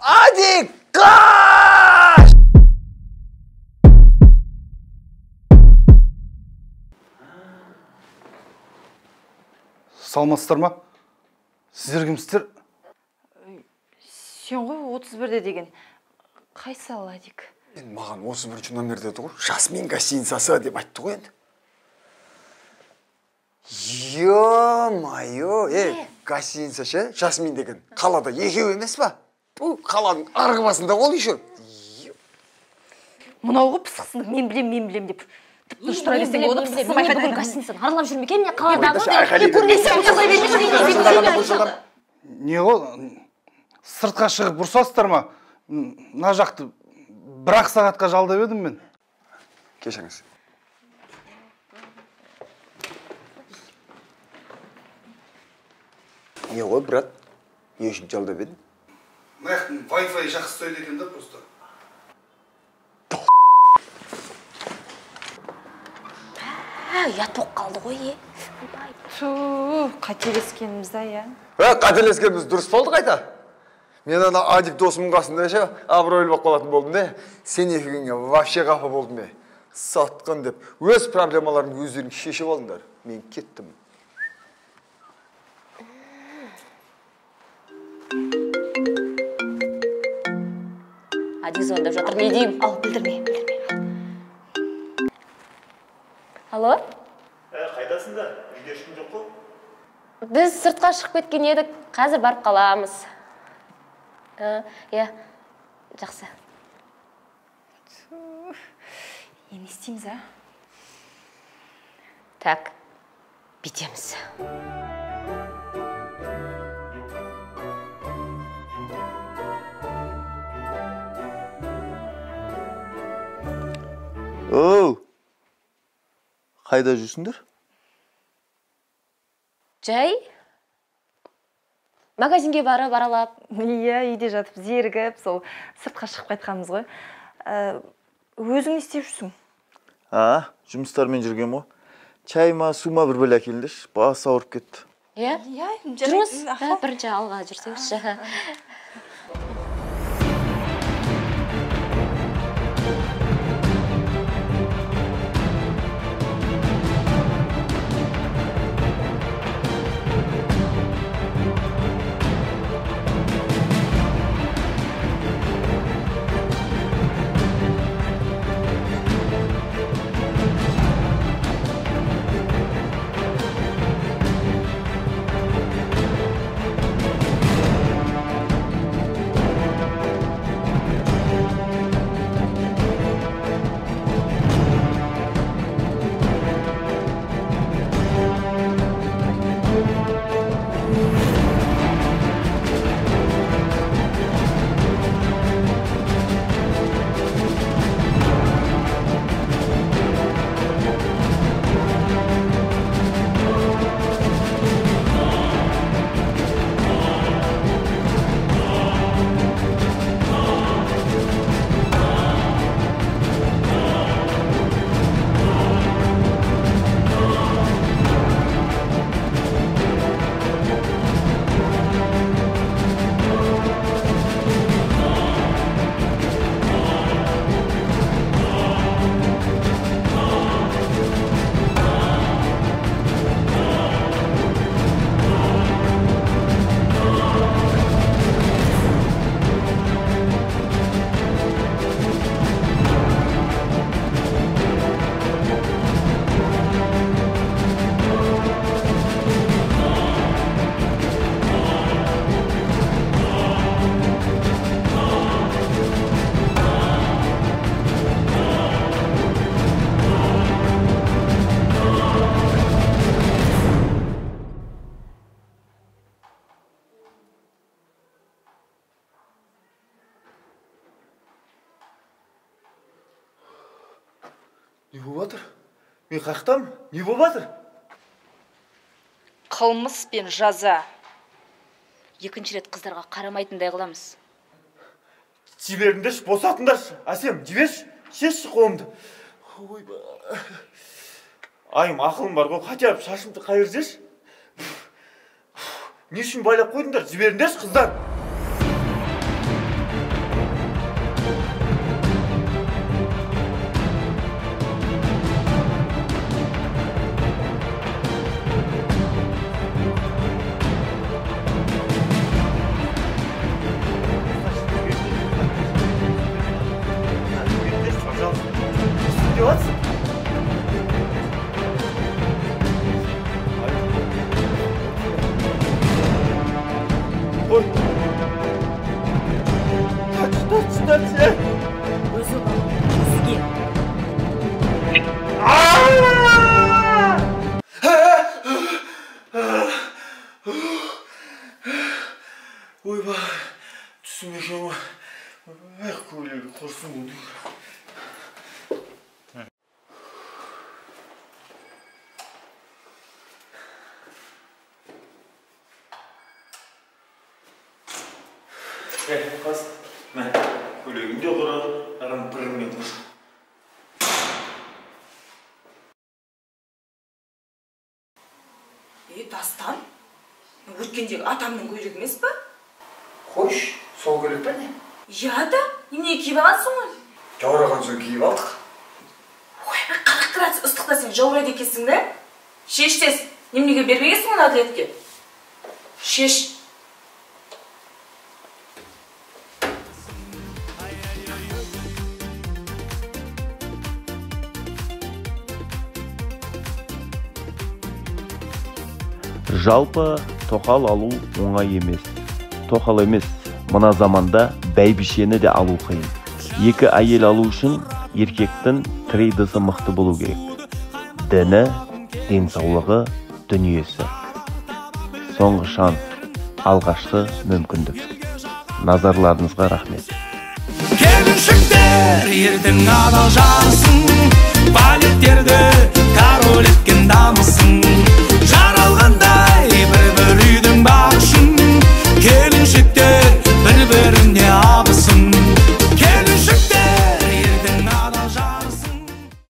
Адик, қаш! Салмастыр ма? Сіздер кімсіздер? Сен ғой 31-де деген. Қайсы Адик? Маған 31-ші номер деді ғой. Жасмин гостиницасы деп айтты ғой енді. Ё-майо, гостиница ше, Жасмин деген. Қалада екеу емес па? Бұл қаланың арғы басында ол еще. Мынау ғой пысықсың, мен білем деп. Тыныш тұра берсең болды, пысықсың байқайтын гостиницаны аралап жүрмекен, не қаладағы. Көрмесем жаза бермеші. Не ғой? Сыртқа шығып бұрсасыздар ма? Мына жақты бір-ақ сағатқа жалдап едім мен. Кешіңіз. Не ғой, брат? Не үшін жалдап едім? Мына Wi-Fi жақсы стоит екен да просто. Ұят боп қалды ғой, қателескенімізді, я. Қателескеніміз дұрыс болды қайта. Мен ана Адик досымның қасында ше, абыройлы болып қалатын болдым де. Сен екеуіңе вообще қапа болдым де. Сатқын деп, өз проблемаларын өздерің шешіп алыңдар. Мен кеттім. Адик звондап жатыр, не деймін? Ал, білдірме. Алло? Қайдасыңдар? Үйде ешкім жоқ қой? Біз сыртқа шығып кеткен едік, қазір барып қаламыз. Е, жақсы. Не істейміз, а? Так, бітеміз. Оу! Қайда жүрсіңдер? Жай? Магазинге барып, аралап. Иә, үйде жатып, зергіп, сол сыртқа шығып қайтқанымыз ғой. Өзің не істеп жүрсің? Жұмыстармен жүрген ғой. Чай ма, су ма бір бөле әкеліңдерші, бас ауырып кетті. Иә? Жүріңіз, бірінші алға жүрсеңізші. Не болып жатыр? Мен қақтам? Не болып жатыр? Қылмыс пен жаза. Екінші рет қыздарға қарамайтындай қыламыз. Жіберіңдерші, босатыңдаршы. Әсем, жіберші, шешші қолымды. Ойба. Айым, ақылым бар ғой, хотя бы шашымды қайыр жеш. Не үшін байлап қойдыңдар? Жіберіңдерші, қыздар. Ойбай, түсім екен ғой. Көйлегі құрсын болды. Қас, мән, көйлегін де құра, ағам біріңмен тұр. Дастан? Өткендегі атамның көйлегі емес па? Қойш, сол көйлек па не? Я да, немене киіп алғансың ғой? Жаураған соң киіп алдық. Ой, 40 градус ыстықта сен жаурайды екенсің да? Шеш тез, неменеге бермегенсің оны әділетке? Шеш. Жалпы тоқал алу оңай емес. Тоқал емес, мына заманда бәйбішені де алу қиын. Екі әйел алу үшін еркектің тірейдісі мықты болу керек. Діні, денсаулығы, дүниесі. Соңғы шанс, алғашқы мүмкіндік. Назарларыңызға рахмет. Келіншектер ердің адал жасын, балеттерді король еткен дамысын.